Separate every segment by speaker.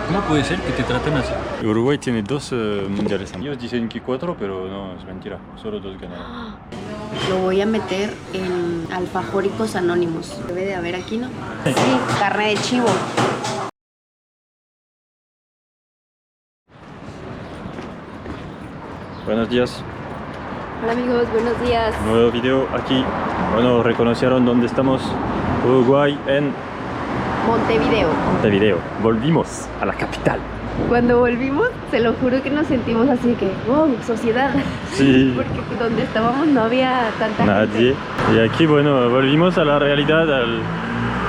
Speaker 1: ¿Cómo puede ser que te traten así? Uruguay tiene 2 mundiales. Ellos dicen que 4, pero no, es mentira. Solo 2 ganaron.
Speaker 2: Lo voy a meter en alfajóricos anónimos. Debe de haber aquí, ¿no? Sí, carne de chivo.
Speaker 1: Buenos días.
Speaker 2: Hola amigos, buenos días.
Speaker 1: Nuevo video aquí. Bueno, reconocieron dónde estamos. Uruguay en
Speaker 2: Montevideo.
Speaker 1: Volvimos a la capital.
Speaker 2: Cuando volvimos, se lo juro que nos sentimos así que, wow, sociedad.
Speaker 1: Sí.
Speaker 2: Porque donde estábamos no había tanta
Speaker 1: Nadie.
Speaker 2: gente.
Speaker 1: Y aquí, bueno, volvimos a la realidad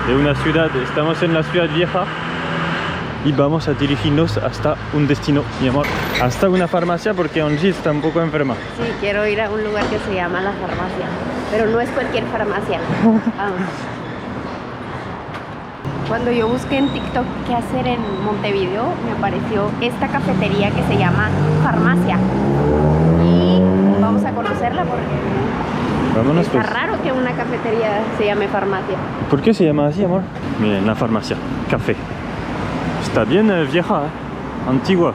Speaker 1: de una ciudad. Estamos en la ciudad vieja y vamos a dirigirnos hasta un destino, mi amor. Hasta una farmacia porque Angie está un poco enferma.
Speaker 2: Sí, quiero ir a un lugar que se llama La Farmacia. Pero no es cualquier farmacia. Vamos. Cuando yo busqué en TikTok qué hacer en Montevideo, me apareció esta cafetería que se llama Farmacia. Y vamos a conocerla porque
Speaker 1: Vámonos
Speaker 2: está
Speaker 1: pues.
Speaker 2: raro que una cafetería se llame Farmacia.
Speaker 1: ¿Por qué se llama así, amor? Miren, la farmacia, café. Está bien vieja, antigua.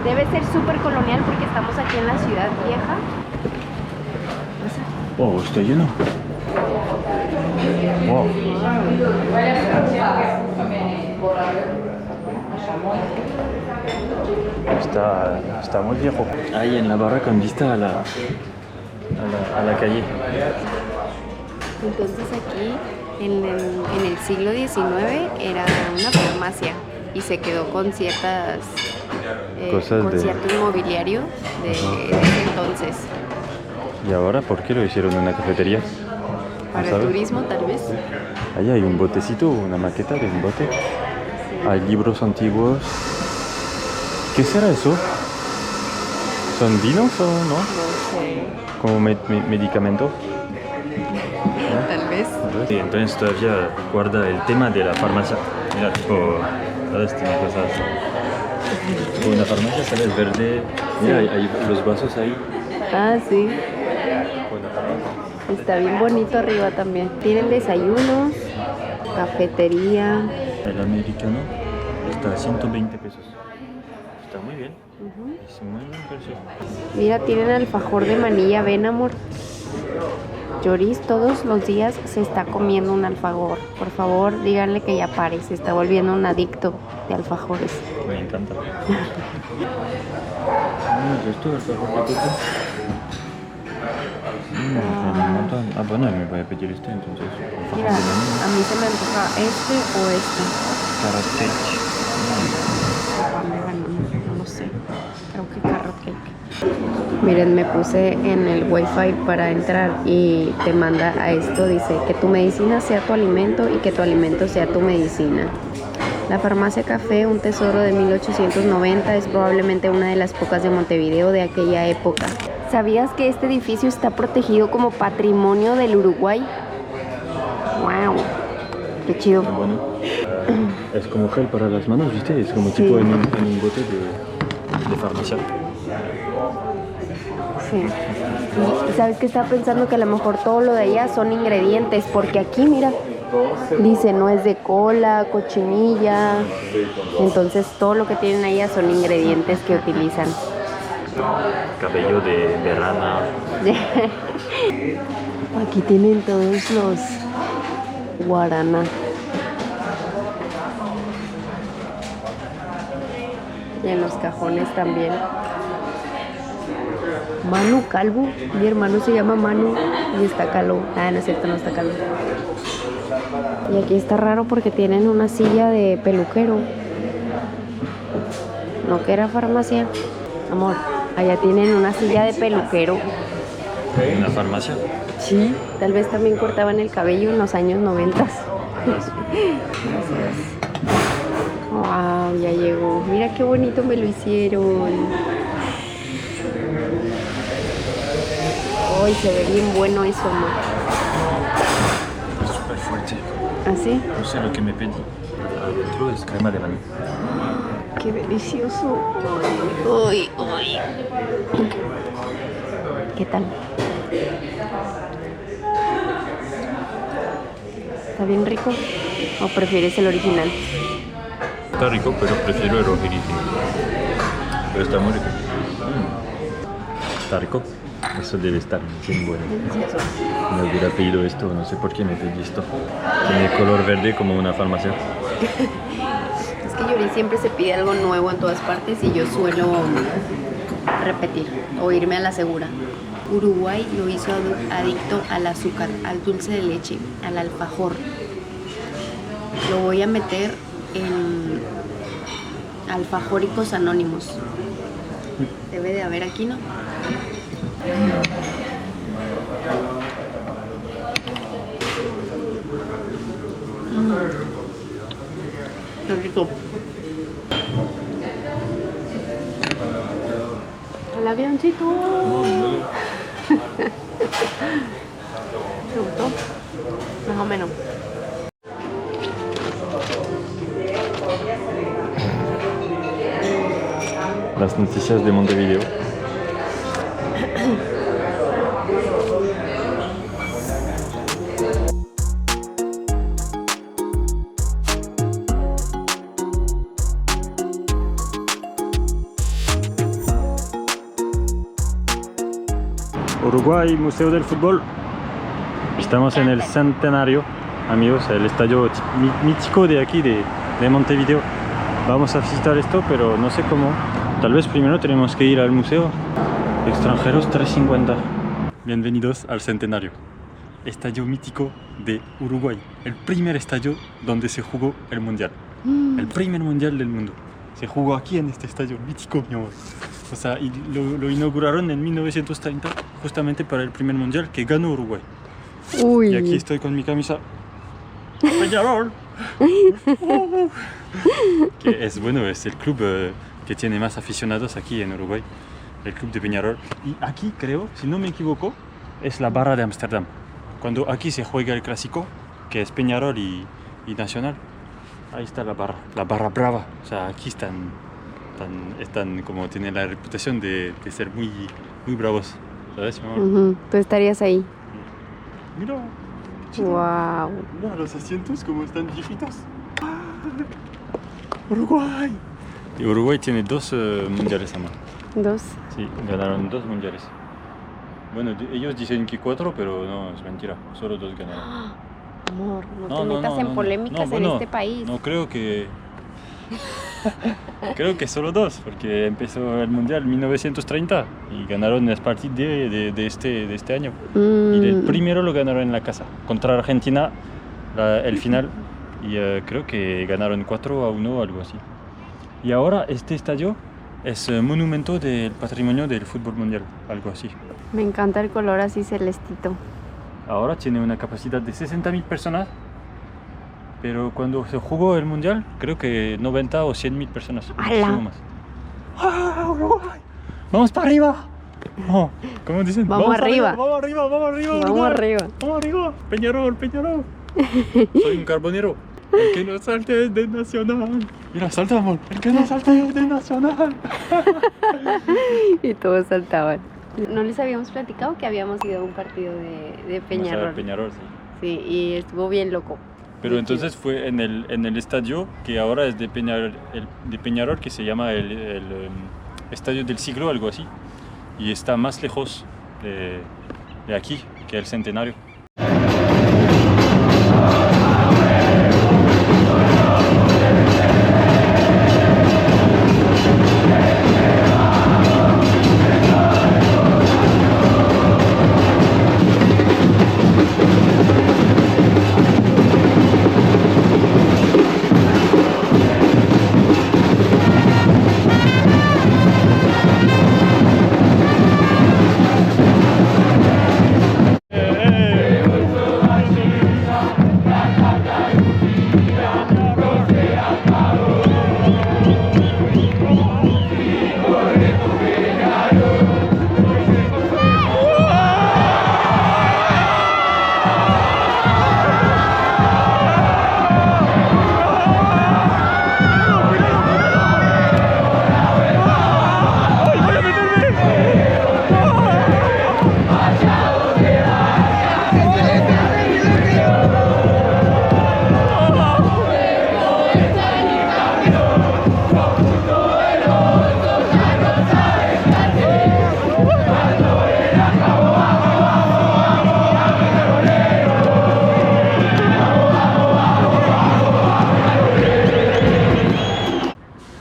Speaker 2: Debe ser súper colonial porque estamos aquí en la ciudad vieja.
Speaker 1: Oh, está lleno. Wow. Está muy viejo. Ahí en la barra con vista a la calle.
Speaker 2: Entonces aquí en el siglo XIX era una farmacia y se quedó con ciertas
Speaker 1: Cosas
Speaker 2: con
Speaker 1: de-
Speaker 2: cierto inmobiliario de ese entonces.
Speaker 1: ¿Y ahora por qué lo hicieron en una cafetería?
Speaker 2: Para el
Speaker 1: ¿Sabes?
Speaker 2: turismo tal vez.
Speaker 1: Ahí hay un botecito, una maqueta de un bote. Hay libros antiguos. ¿Qué será eso? ¿Son vinos o no?
Speaker 2: No sé,
Speaker 1: Como medicamento.
Speaker 2: tal vez.
Speaker 1: Sí, entonces todavía guarda el tema de la farmacia. Mira, tipo, ¿sabes? Tiene cosas. Como una farmacia, ¿sabes? Verde. Mira, hay los vasos ahí.
Speaker 2: Ah, sí.
Speaker 1: Como una farmacia.
Speaker 2: Está bien bonito arriba también. Tienen desayunos, cafetería.
Speaker 1: El americano está a 120 pesos. Está muy bien. Es muy buen precio.
Speaker 2: Mira, tienen alfajor de manilla, ven amor. Lloris todos los días se está comiendo un alfajor. Por favor, díganle que ya pare, se está volviendo un adicto de alfajores.
Speaker 1: Me encanta. ¿Esto es alfajor de coco? Tiene un montón. Ah, bueno, me voy a pedir este entonces. Alfajor
Speaker 2: Mira,
Speaker 1: de manilla.
Speaker 2: a mí se me antoja este o este.
Speaker 1: Carrot cake.
Speaker 2: No lo sé, creo que carrot cake. Miren, me puse en el wifi para entrar y te manda a esto, dice que tu medicina sea tu alimento y que tu alimento sea tu medicina. La farmacia Café, un tesoro de 1890, es probablemente una de las pocas de Montevideo de aquella época. ¿Sabías que este edificio está protegido como patrimonio del Uruguay? ¡Wow! ¡Qué chido!
Speaker 1: Está bueno. Es como gel para las manos, ¿viste? Es como tipo en un bote de farmacia.
Speaker 2: Sí. Y sabes que estaba pensando que a lo mejor todo lo de allá son ingredientes, porque aquí, mira, dice nuez de cola, cochinilla. Entonces todo lo que tienen allá son ingredientes que utilizan.
Speaker 1: Cabello de rana.
Speaker 2: Aquí tienen todos los guaraná. Y en los cajones también. Manu Calvo, mi hermano se llama Manu y está calvo. Ah, no es cierto, no está calvo. Y aquí está raro porque tienen una silla de peluquero. No que era farmacia. Amor, allá tienen una silla de peluquero.
Speaker 1: ¿En una farmacia?
Speaker 2: Sí, tal vez también cortaban el cabello en los años 90. Wow, ya llegó. Mira qué bonito me lo hicieron. Ay, se ve bien bueno eso, amor.
Speaker 1: Es súper fuerte.
Speaker 2: ¿Así?
Speaker 1: No sé lo que me pedí. Adentro es crema de maní.
Speaker 2: Qué delicioso. Ay, ay. ¿Qué tal? ¿Está bien rico? ¿O prefieres el original?
Speaker 1: Está rico, pero prefiero el ojiriki. Pero está muy rico. Está rico. Eso debe estar bien bueno.
Speaker 2: Delicioso.
Speaker 1: Me hubiera pedido esto, no sé por qué me pedí esto. Tiene color verde como una farmacia.
Speaker 2: Es que Yuri siempre se pide algo nuevo en todas partes y yo suelo repetir o irme a la segura. Uruguay lo hizo adicto al azúcar, al dulce de leche, al alfajor. Lo voy a meter en alfajóricos anónimos. Debe de haber aquí, ¿no? Qué rico. El avioncito. ¿Te gustó? Más o menos.
Speaker 1: Las noticias de Montevideo. Uruguay, Museo del Fútbol. Estamos en el Centenario, amigos, el estadio mítico de aquí, de Montevideo. Vamos a visitar esto, pero no sé cómo. Tal vez primero tenemos que ir al museo. Extranjeros 3.50. Bienvenidos al Centenario, estadio mítico de Uruguay. El primer estadio donde se jugó el Mundial. El primer Mundial del mundo. Se jugó aquí en este estadio mítico, mi amor. O sea, y lo inauguraron en 1930, justamente para el primer Mundial que ganó Uruguay.
Speaker 2: Uy.
Speaker 1: Y aquí estoy con mi camisa. Peñarol. Que es bueno, es el club que tiene más aficionados aquí en Uruguay. El club de Peñarol. Y aquí creo, si no me equivoco, es la Barra de Ámsterdam. Cuando aquí se juega el clásico, que es Peñarol y Nacional. Ahí está la barra brava. O sea, aquí están como tienen la reputación de ser muy, muy bravos. ¿Sabes, mi amor?
Speaker 2: Tú estarías ahí.
Speaker 1: Mira.
Speaker 2: Wow.
Speaker 1: Mira los asientos como están viejitos. Uruguay. Y Uruguay tiene 2 mundiales, amor.
Speaker 2: 2.
Speaker 1: Sí, ganaron 2 mundiales. Bueno, ellos dicen que 4, pero no, es mentira. Solo 2 ganaron.
Speaker 2: Amor, no te metas en polémicas en este país.
Speaker 1: No, creo que solo 2, porque empezó el mundial en 1930 y ganaron el partido de este año. Y el primero lo ganaron en la casa contra Argentina, el final, y creo que ganaron 4-1 o algo así. Y ahora este estadio es monumento del patrimonio del fútbol mundial, algo así.
Speaker 2: Me encanta el color así celestito.
Speaker 1: Ahora tiene una capacidad de 60.000 personas, pero cuando se jugó el mundial, creo que 90 o 100.000 personas.
Speaker 2: ¡Hala!
Speaker 1: Más. ¡Ah, Uruguay! ¡Vamos para arriba! Oh, ¿cómo dicen?
Speaker 2: Vamos arriba.
Speaker 1: Vamos arriba, vamos arriba.
Speaker 2: Vamos
Speaker 1: Uruguay.
Speaker 2: arriba.
Speaker 1: Vamos arriba. Peñarol, Peñarol. Soy un carbonero. El que no salte es de Nacional. Mira, saltamos. El que no salte es de Nacional.
Speaker 2: Y todos saltaban. ¿No les habíamos platicado que habíamos ido a un partido de Peñarol?
Speaker 1: Peñarol, sí.
Speaker 2: Sí, y estuvo bien loco.
Speaker 1: Pero
Speaker 2: Muy
Speaker 1: entonces fue en el estadio que ahora es de Peñarol, que se llama el Estadio del Siglo, algo así. Y está más lejos de aquí que el Centenario.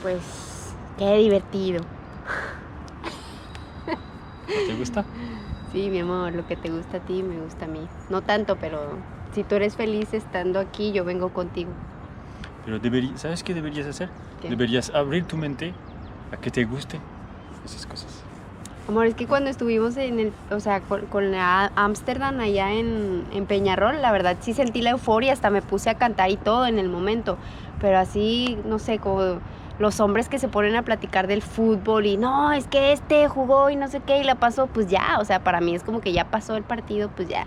Speaker 2: Pues, qué divertido.
Speaker 1: ¿Te gusta?
Speaker 2: Sí, mi amor, lo que te gusta a ti me gusta a mí. No tanto, pero si tú eres feliz estando aquí, yo vengo contigo.
Speaker 1: Pero ¿sabes qué deberías hacer?
Speaker 2: ¿Qué?
Speaker 1: Deberías abrir tu mente a que te guste esas cosas.
Speaker 2: Amor, es que cuando estuvimos con la Ámsterdam allá en Peñarol, la verdad sí sentí la euforia, hasta me puse a cantar y todo en el momento. Pero así, no sé, como los hombres que se ponen a platicar del fútbol y no, es que este jugó y no sé qué y la pasó, pues ya, o sea, para mí es como que ya pasó el partido, pues ya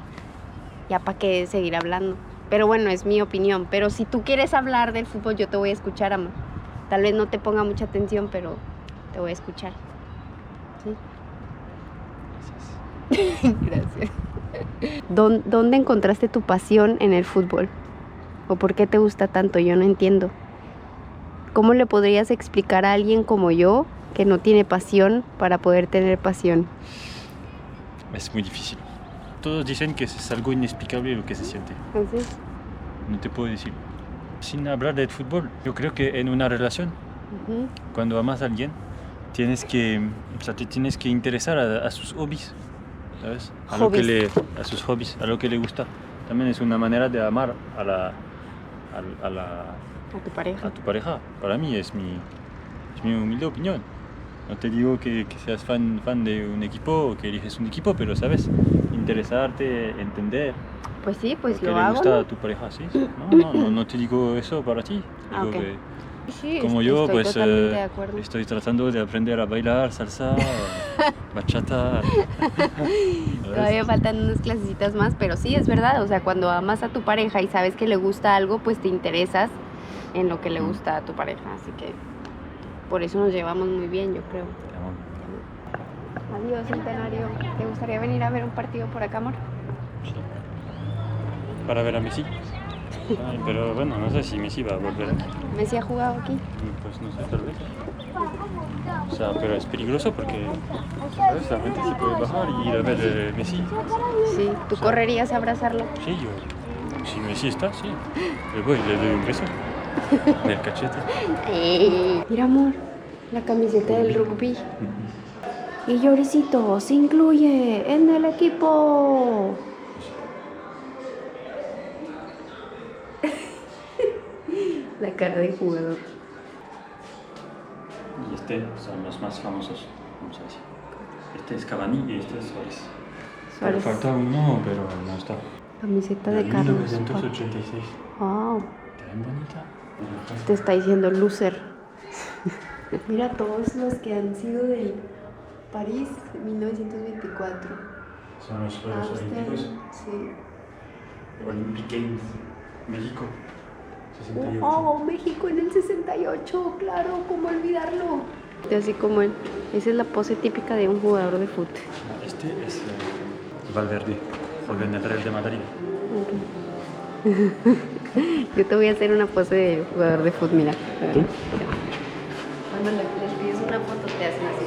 Speaker 2: para qué seguir hablando. Pero bueno, es mi opinión. Pero si tú quieres hablar del fútbol, yo te voy a escuchar, amor. Tal vez no te ponga mucha atención, pero te voy a escuchar. ¿Sí? Gracias. ¿Dónde encontraste tu pasión en el fútbol? ¿O por qué te gusta tanto? Yo no entiendo. ¿Cómo le podrías explicar a alguien como yo que no tiene pasión para poder tener pasión?
Speaker 1: Es muy difícil. Todos dicen que es algo inexplicable lo que se siente.
Speaker 2: Entonces,
Speaker 1: No te puedo decir. Sin hablar del fútbol, yo creo que en una relación, cuando amas a alguien, te tienes que interesar a sus hobbies, ¿sabes? A sus hobbies, a lo que le gusta. También es una manera de amar a
Speaker 2: tu pareja.
Speaker 1: tu pareja. Para mí es mi humilde opinión. No te digo que seas fan de un equipo o que eliges un equipo, pero sabes, interesarte, entender.
Speaker 2: Pues sí, pues
Speaker 1: Lo
Speaker 2: lo
Speaker 1: que le
Speaker 2: hago,
Speaker 1: gusta
Speaker 2: ¿no?
Speaker 1: a tu pareja, sí. No te digo eso para ti. Digo
Speaker 2: Ok.
Speaker 1: que
Speaker 2: Sí,
Speaker 1: como yo,
Speaker 2: estoy
Speaker 1: pues
Speaker 2: totalmente de acuerdo.
Speaker 1: estoy tratando de aprender a bailar salsa, bachata.
Speaker 2: Todavía faltan unas clasecitas más, pero sí, es verdad. O sea, cuando amas a tu pareja y sabes que le gusta algo, pues te interesas en lo que le gusta a tu pareja. Así que por eso nos llevamos muy bien, yo creo.
Speaker 1: Te amo.
Speaker 2: Adiós, Centenario. ¿Te gustaría venir a ver un partido por acá, amor?
Speaker 1: Sí. Para ver a Messi. Ay, pero bueno, no sé si Messi va a volver aquí.
Speaker 2: ¿Messi ha jugado aquí?
Speaker 1: Pues no sé, tal vez. O sea, pero es peligroso porque, ¿sabes? La gente se puede bajar y ir a ver Messi.
Speaker 2: Sí. ¿Tú correrías a abrazarlo?
Speaker 1: Sí, yo. Si Messi está, sí. Le doy un beso. En el cachete.
Speaker 2: Mira, amor, la camiseta del rugby. Y Lloricito se incluye en el equipo. La cara de jugador.
Speaker 1: Y son los más famosos, vamos a decir. Este es Cavani y este es Suárez. Pero falta uno, pero no está.
Speaker 2: Camiseta de Carlos.
Speaker 1: 1986.
Speaker 2: Wow.
Speaker 1: Tan bonita.
Speaker 2: Te está diciendo loser. Mira todos los que han sido del París 1924.
Speaker 1: Son los Juegos Olímpicos.
Speaker 2: Sí.
Speaker 1: Olympic Games. México. 68.
Speaker 2: Oh, México en el 68, claro, ¿cómo olvidarlo? Así como él. Esa es la pose típica de un jugador de fútbol.
Speaker 1: Este es Valverde, juega en el Real de Madrid.
Speaker 2: Yo te voy a hacer una pose de jugador de fútbol, mira.
Speaker 1: ¿Tú?
Speaker 2: Cuando les pides una foto te hacen así.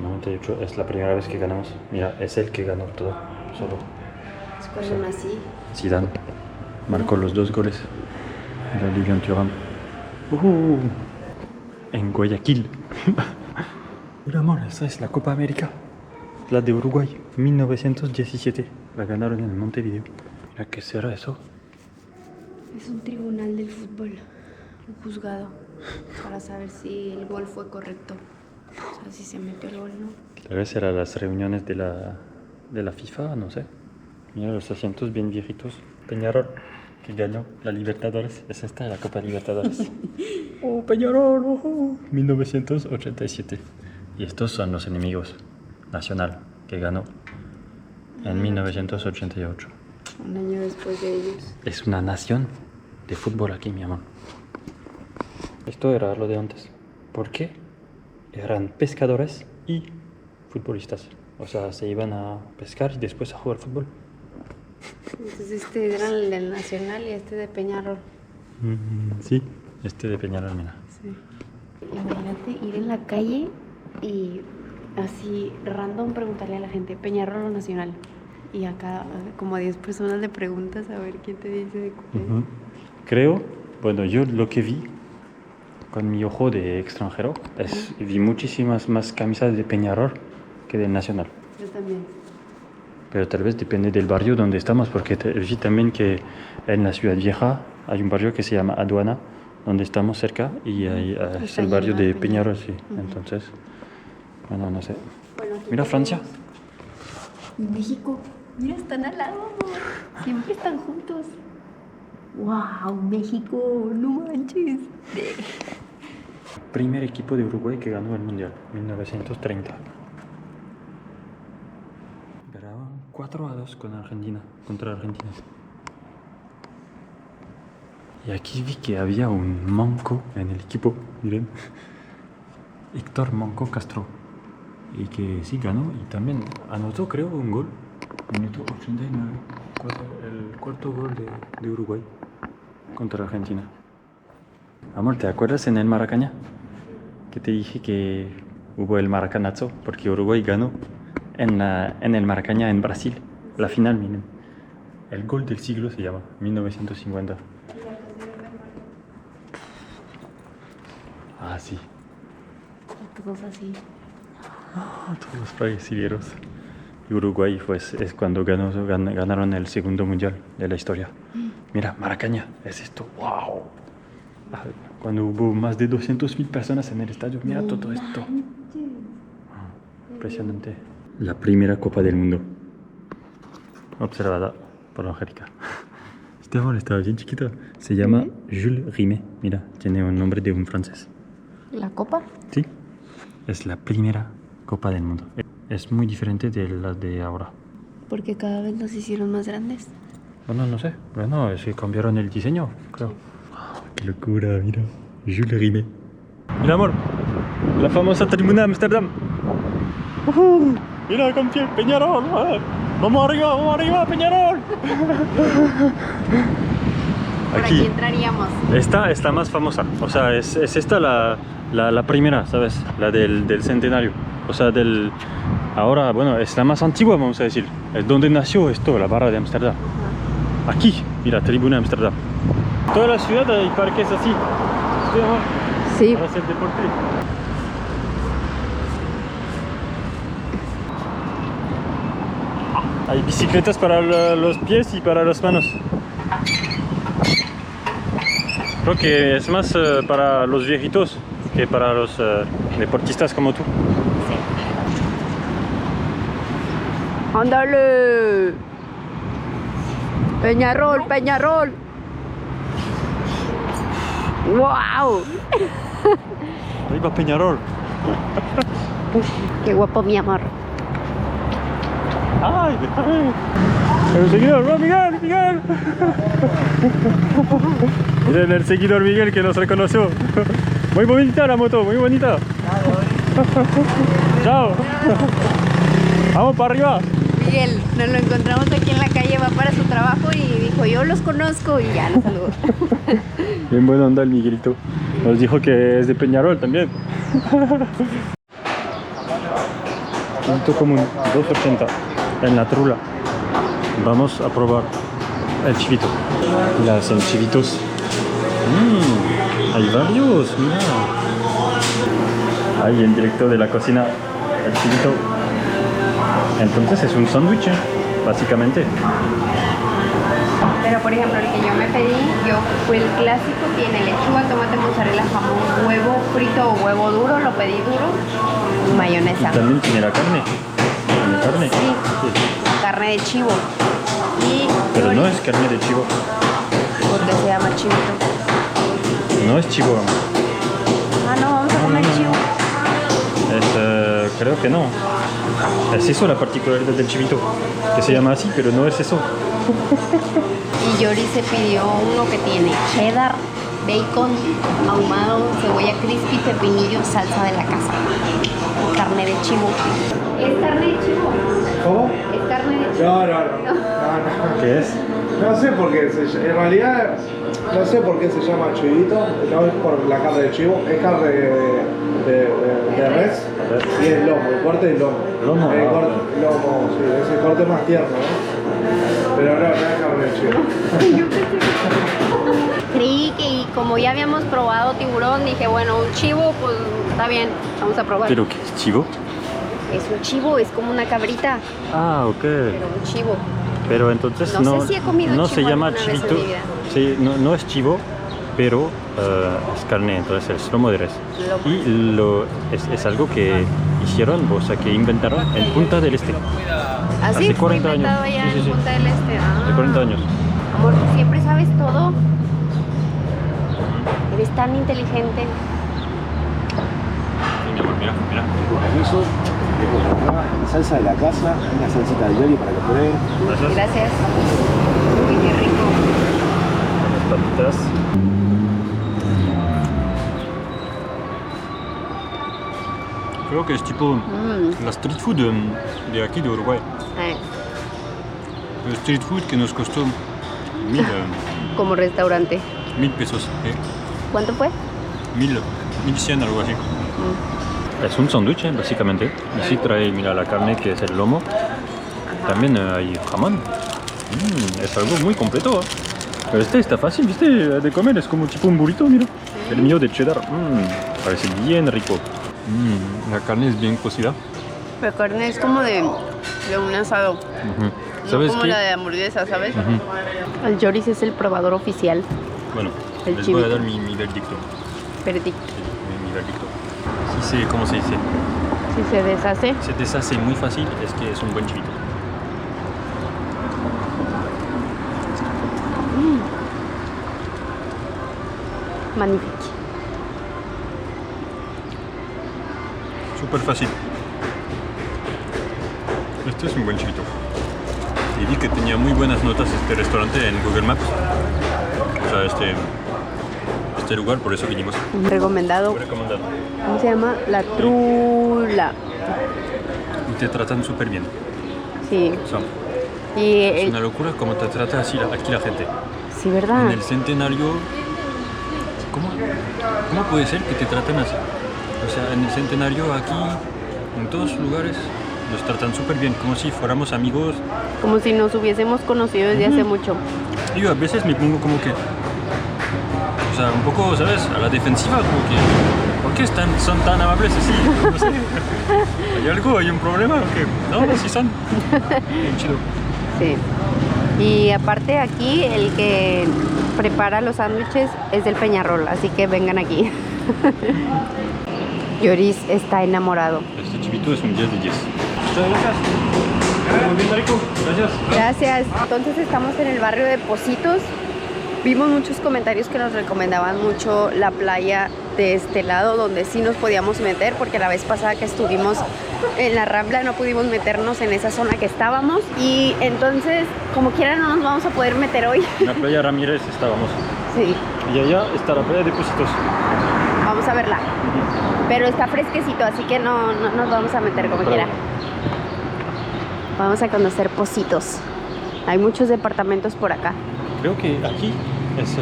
Speaker 1: 98 es la primera vez que ganamos. Mira, es el que ganó todo, solo.
Speaker 2: Es cuando nací.
Speaker 1: Zidane marcó los 2 goles de Olivier Thuram. En Guayaquil. Mira, amor, esa es la Copa América. La de Uruguay, 1917. La ganaron en Montevideo. Mira, ¿qué será eso?
Speaker 2: Es un tribunal del fútbol, un juzgado, para saber si el gol fue correcto. O sea, si se metió el gol, ¿no?
Speaker 1: Tal vez eran las reuniones de la FIFA, no sé. Mira los asientos bien viejitos. Peñarol, que ganó la Libertadores. Es esta, la Copa Libertadores. Peñarol! 1987. Y estos son los enemigos. Nacional, que ganó en 1988.
Speaker 2: Un año después de ellos.
Speaker 1: Es una nación de fútbol aquí, mi amor. Esto era lo de antes. ¿Por qué? Eran pescadores y futbolistas. O sea, se iban a pescar y después a jugar fútbol.
Speaker 2: Entonces este era el del Nacional y este de Peñarol.
Speaker 1: Sí, este de Peñarol, mira.
Speaker 2: Sí. Imagínate ir en la calle y así random preguntarle a la gente Peñarol o Nacional. Y acá como a 10 personas le preguntas a ver quién te dice de cuál.
Speaker 1: Creo Bueno, yo lo que vi con mi ojo de extranjero vi muchísimas más camisas de Peñarol que del Nacional.
Speaker 2: Yo también.
Speaker 1: Pero tal vez depende del barrio donde estamos, porque vi también que en la Ciudad Vieja hay un barrio que se llama Aduana, donde estamos cerca, y ahí es el barrio de Peñarol, sí. Entonces, bueno, no sé.
Speaker 2: Bueno,
Speaker 1: Mira Francia.
Speaker 2: Y México. Mira, están al lado. Siempre están juntos. ¡Wow! México, no manches.
Speaker 1: Primer equipo de Uruguay que ganó el Mundial, 1930. Ganaron 4-2 con Argentina, contra Argentina. Y aquí vi que había un manco en el equipo, miren. Héctor Manco Castro. Y que sí ganó y también anotó, creo, un gol. Minuto 89. El cuarto gol de Uruguay contra Argentina. Amor, ¿te acuerdas en el Maracaná? Que te dije que hubo el maracanazo porque Uruguay ganó en el Maracaná en Brasil. La final, miren. El gol del siglo se llama, 1950. Ah, sí.
Speaker 2: Todos así.
Speaker 1: Todos los brasileños. Y Uruguay pues, es cuando ganaron el segundo mundial de la historia. Mira, Maracaná, es esto. ¡Wow! Cuando hubo más de 200.000 personas en el estadio, mira todo esto. Impresionante. La primera Copa del Mundo, observada por Angélica. Este amor estaba bien chiquito. Se llama Jules Rimet. Mira, tiene un nombre de un francés.
Speaker 2: ¿La copa?
Speaker 1: Sí, es la primera Copa del Mundo. Es muy diferente de las de ahora.
Speaker 2: Porque cada vez los hicieron más grandes.
Speaker 1: Bueno, no sé. Bueno, es que cambiaron el diseño, creo. ¡Qué locura! Mira, Jules Rimet. Mira, amor, la famosa tribuna de Amsterdam. Mira, con pie, Peñarol. Vamos arriba, Peñarol.
Speaker 2: Por aquí entraríamos.
Speaker 1: Esta es la más famosa. O sea, es esta la primera, ¿sabes? La del centenario. O sea, ahora, bueno, es la más antigua, vamos a decir. Es donde nació esto, la barra de Amsterdam. Aquí, mira, tribuna de Amsterdam. Toda la ciudad hay parques así.
Speaker 2: Sí.
Speaker 1: Para hacer deporte. Hay bicicletas para los pies y para las manos. Creo que es más para los viejitos que para los deportistas como tú.
Speaker 2: ¡Ándale! Peñarol, Peñarol. ¡Wow!
Speaker 1: Arriba Peñarol.
Speaker 2: Qué guapo, mi amor.
Speaker 1: ¡Ay, déjame! El seguidor, ¡no, Miguel! ¡Miguel! Miren el seguidor Miguel que nos reconoció. Muy bonita la moto, muy bonita. Chao. Vamos para arriba.
Speaker 2: Miguel, nos lo encontramos aquí en la calle, va para su trabajo y dijo, yo los conozco, y ya nos saludó.
Speaker 1: Bien buena onda el Miguelito. Nos dijo que es de Peñarol también. Punto común, 2.80 en la trula. Vamos a probar el chivito. Mira, son chivitos. Hay varios, mira. Ahí en directo de la cocina, el chivito. Entonces es un sándwich, básicamente.
Speaker 2: Pero por ejemplo, el que yo me pedí, fue el clásico, tiene lechuga, tomate, mozzarella, jamón, huevo frito o huevo duro, lo pedí duro, y mayonesa.
Speaker 1: Y también tiene la carne. ¿Tiene carne?
Speaker 2: Sí, carne de chivo.
Speaker 1: Pero no es carne de chivo.
Speaker 2: Porque se llama chivito.
Speaker 1: No es chivo.
Speaker 2: Ah, no, vamos a comer chivo.
Speaker 1: Creo que no. Es eso la particularidad del chivito, que se llama así, pero no es eso.
Speaker 2: Y Yori se pidió uno que tiene cheddar, bacon, ahumado, cebolla crispy, pepinillo, salsa de la casa. Y carne de chivo. ¿Es carne de chivo?
Speaker 3: ¿Cómo?
Speaker 2: ¿Es carne de chivo?
Speaker 3: No.
Speaker 1: ¿Qué es?
Speaker 3: No sé por qué, en realidad no sé por qué se llama chivito, no es por la carne de chivo, es carne de res y es lomo, el corte es lomo.
Speaker 1: ¿Lomo?
Speaker 3: Lomo, sí, es el corte más tierno, ¿no? Pero no es carne de chivo.
Speaker 2: Creí que como ya habíamos probado tiburón, dije, bueno, un chivo, pues está bien, vamos a probar.
Speaker 1: ¿Pero qué es chivo?
Speaker 2: Es un chivo, es como una cabrita,
Speaker 1: Ah, ok.
Speaker 2: pero un chivo.
Speaker 1: Pero entonces
Speaker 2: No sé si he comido
Speaker 1: no
Speaker 2: chivo
Speaker 1: se llama
Speaker 2: alguna vez en
Speaker 1: chivito.
Speaker 2: mi vida.
Speaker 1: Sí, no es chivo, pero es carne, entonces es lomo de res.
Speaker 2: Lomo.
Speaker 1: Y es algo que hicieron, o sea, que inventaron en Punta del Este.
Speaker 2: Así
Speaker 1: Hace
Speaker 2: fue
Speaker 1: 40 años.
Speaker 2: inventado allá
Speaker 1: Sí,
Speaker 2: en
Speaker 1: sí.
Speaker 2: Punta del Este. Ah.
Speaker 1: Hace 40 años.
Speaker 2: Amor, tú siempre sabes todo. Eres tan inteligente.
Speaker 1: Mi amor, mira, mira.
Speaker 3: Eso, dejo acá, salsa de la casa, una salsita de Yoli para que prueben.
Speaker 1: Gracias.
Speaker 2: Gracias. Uy, qué rico.
Speaker 1: Las papitas. Creo que es tipo la street food de aquí de Uruguay. El street food que nos costó
Speaker 2: Como restaurante.
Speaker 1: 1000 pesos.
Speaker 2: ¿Cuánto fue?
Speaker 1: 1100, algo así. Es un sándwich, básicamente. Y sí trae, mira, la carne que es el lomo. También hay jamón. Es algo muy completo. Pero este está fácil, ¿viste? De comer. Es como tipo un burrito, mira. El mío de cheddar. Parece bien rico. La carne es bien cocida.
Speaker 2: La carne es como de un asado.
Speaker 1: ¿Sabes
Speaker 2: no como
Speaker 1: qué?
Speaker 2: la de hamburguesa, ¿sabes? El Joris es el probador oficial.
Speaker 1: Bueno,
Speaker 2: El
Speaker 1: les voy a
Speaker 2: chivito.
Speaker 1: dar mi verdicto.
Speaker 2: Veredicto.
Speaker 1: Mi verdicto. Sí sé, ¿cómo se dice?
Speaker 2: Si se deshace.
Speaker 1: Se deshace muy fácil, es que es un buen chivito.
Speaker 2: Magnífico.
Speaker 1: Súper fácil. Este es un buen chivito. Y vi que tenía muy buenas notas este restaurante en Google Maps. O sea, este lugar, por eso vinimos.
Speaker 2: Recomendado.
Speaker 1: Muy recomendado.
Speaker 2: ¿Cómo se llama? La Trula.
Speaker 1: Y te tratan súper bien.
Speaker 2: Sí.
Speaker 1: O sea,
Speaker 2: Y
Speaker 1: es una locura cómo te trata así aquí la gente.
Speaker 2: sí, ¿verdad?
Speaker 1: En el centenario, ¿cómo puede ser que te traten así? O sea, en el centenario aquí, en todos los lugares, nos tratan súper bien, como si fuéramos amigos.
Speaker 2: Como si nos hubiésemos conocido desde hace mucho.
Speaker 1: Y yo a veces me pongo como que, o sea, un poco, ¿sabes? A la defensiva, como que, ¿por qué son tan amables así? No sé. ¿Hay algo? ¿Hay un problema? ¿O qué? No, así son. Bien chido.
Speaker 2: Sí. Y aparte aquí el que prepara los sándwiches es del Peñarol, así que vengan aquí. Joris está enamorado.
Speaker 1: Este chivito es un 10 de 10. Muchas gracias. Muy bien, rico. Gracias.
Speaker 2: Gracias. Entonces estamos en el barrio de Pocitos. Vimos muchos comentarios que nos recomendaban mucho la playa de este lado, donde sí nos podíamos meter, porque la vez pasada que estuvimos en la Rambla no pudimos meternos en esa zona que estábamos. Y entonces, como quiera, no nos vamos a poder meter hoy.
Speaker 1: En la playa Ramírez estábamos.
Speaker 2: Sí,
Speaker 1: Y allá está la playa de Pocitos.
Speaker 2: vamos a verla. Pero está fresquecito, así que no nos vamos a meter como quiera. Vamos a conocer Pocitos. Hay muchos departamentos por acá.
Speaker 1: Creo que aquí es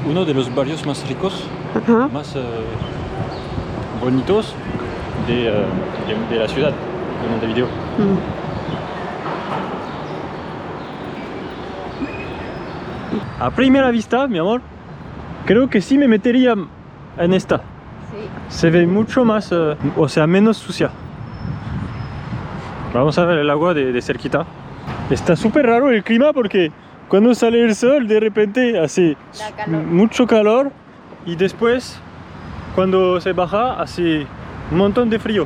Speaker 1: uno de los barrios más ricos,
Speaker 2: Ajá.
Speaker 1: más bonitos de la ciudad de Montevideo. A primera vista, mi amor, creo que sí me metería en esta.
Speaker 2: Sí.
Speaker 1: Se ve mucho más, o sea, menos sucia. Vamos a ver el agua de cerquita. Está súper raro el clima porque cuando sale el sol de repente hace
Speaker 2: Da calor.
Speaker 1: mucho calor y después cuando se baja hace un montón de frío.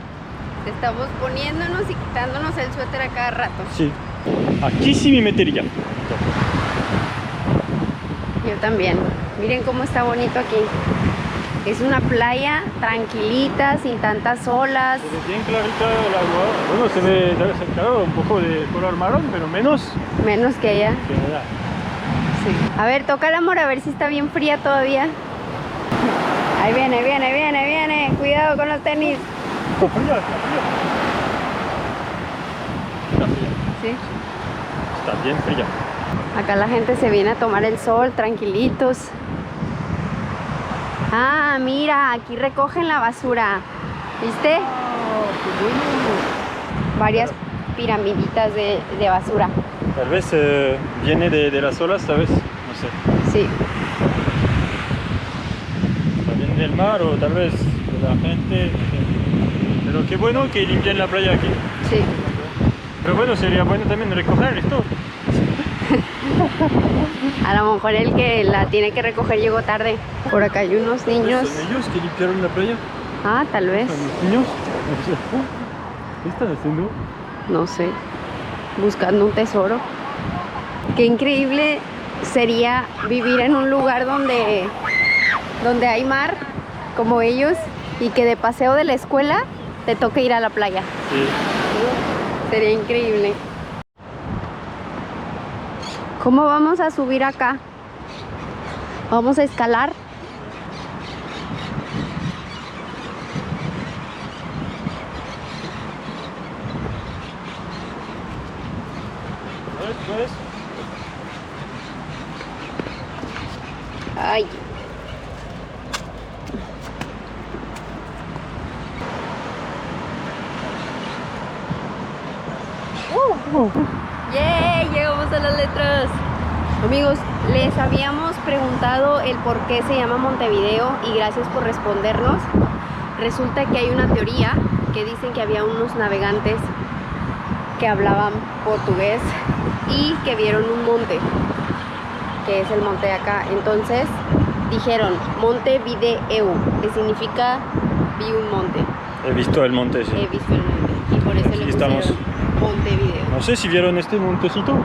Speaker 2: Estamos poniéndonos y quitándonos el suéter a cada rato.
Speaker 1: Sí. Aquí sí me metería.
Speaker 2: Yo también. Miren cómo está bonito aquí. Es una playa tranquilita, sin tantas olas.
Speaker 1: Se ve bien clarita el agua. Bueno, se ve claro, un poco de color marrón, pero menos
Speaker 2: Menos que allá.
Speaker 1: que allá.
Speaker 2: Sí. A ver, toca el amor a ver si está bien fría todavía. Ahí viene, viene, viene, viene. Cuidado con los tenis.
Speaker 1: Está fría, está fría. Está fría.
Speaker 2: Sí.
Speaker 1: Está bien fría.
Speaker 2: Acá la gente se viene a tomar el sol, tranquilitos. Ah, mira, aquí recogen la basura. ¿Viste? Varias piramiditas de basura.
Speaker 1: Tal vez viene de las olas, ¿sabes? No sé.
Speaker 2: Sí.
Speaker 1: del mar o tal vez de la gente, no sé. Pero qué bueno que limpian la playa aquí.
Speaker 2: Sí.
Speaker 1: Pero bueno, sería bueno también recoger esto.
Speaker 2: A lo mejor el que la tiene que recoger llegó tarde. Por acá hay unos niños.
Speaker 1: ¿Son ellos que limpiaron la playa?
Speaker 2: Ah, tal vez.
Speaker 1: ¿Son los niños? ¿Qué están haciendo?
Speaker 2: No sé. Buscando un tesoro. Qué increíble sería vivir en un lugar donde hay mar, como ellos, y que de paseo de la escuela te toque ir a la playa.
Speaker 1: Sí.
Speaker 2: Sería increíble. ¿Cómo vamos a subir acá? ¿Vamos a escalar?
Speaker 1: ¿Puedes?
Speaker 2: Ay. ¡Yay! Llegamos a las letras. Amigos, les habíamos preguntado el por qué se llama Montevideo y gracias por respondernos. Resulta que hay una teoría que dicen que había unos navegantes que hablaban portugués y que vieron un monte, que es el monte de acá. Entonces dijeron Montevideo, que significa vi un monte.
Speaker 1: He visto el monte, sí.
Speaker 2: He visto el monte y por eso
Speaker 1: Aquí
Speaker 2: le pusieron
Speaker 1: estamos.
Speaker 2: Montevideo.
Speaker 1: No sé si vieron este montecito.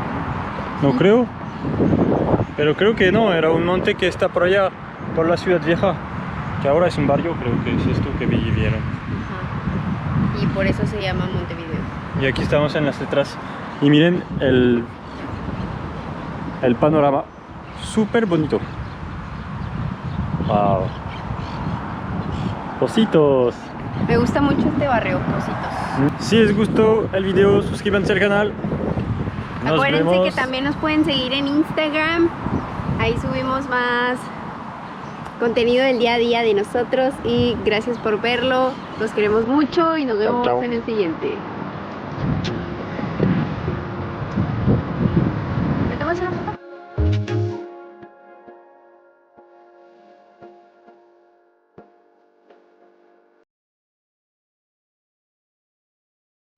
Speaker 1: No creo. Pero creo que no, era un monte que está por allá, por la ciudad vieja. Que ahora es un barrio, creo que es esto que vieron.
Speaker 2: Ajá. Y por eso se llama Montevideo.
Speaker 1: Y aquí estamos en las letras. Y miren el panorama. Súper bonito. Wow. Positos.
Speaker 2: Me gusta mucho este barrio, Positos.
Speaker 1: Si les gustó el video, suscríbanse al canal. Nos
Speaker 2: Acuérdense
Speaker 1: vemos.
Speaker 2: que también nos pueden seguir en Instagram. Ahí subimos más contenido del día a día de nosotros. Y gracias por verlo. Los queremos mucho y nos vemos
Speaker 1: chao.
Speaker 2: en el siguiente. ¿Me tomas una foto?